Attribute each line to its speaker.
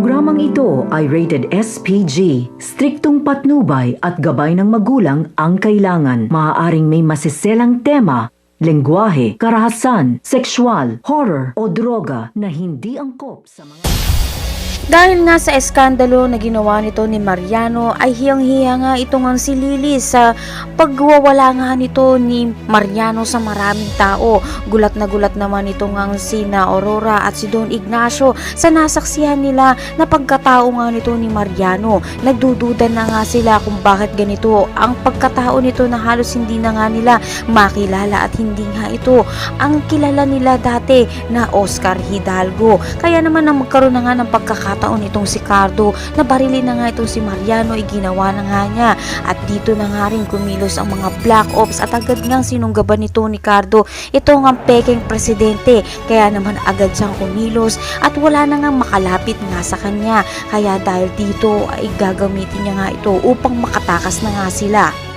Speaker 1: programang ito ay rated SPG. Striktong patnubay at gabay ng magulang ang kailangan. Maaaring may masiselang tema, lengguwahe, karahasan, sexual, horror o droga na hindi angkop sa mga...
Speaker 2: Dahil nga sa eskandalo na ginawa nito ni Mariano ay hiyang-hiya nga ito nga si Lily sa pagwawala nga nito ni Mariano sa maraming tao. Gulat na gulat naman ito nga si na Aurora at si Don Ignacio sa nasaksihan nila na pagkatao nga nito ni Mariano. Nagdududa na nga sila kung bakit ganito ang pagkatao nito na halos hindi na nga nila makilala at hindi nga ito ang kilala nila dati na Oscar Hidalgo. Kaya naman na magkaroon na nga ng pagkakataon itong si Cardo na barilin na nga itong si Mariano ay ginawa na nga niya at dito na nga rin kumilos ang mga black ops at agad ngang sinunggaban nito ni Cardo ito nga peking presidente kaya naman agad siyang kumilos at wala na nga makalapit nga sa kanya kaya dahil dito ay gagamitin niya nga ito upang makatakas na nga sila.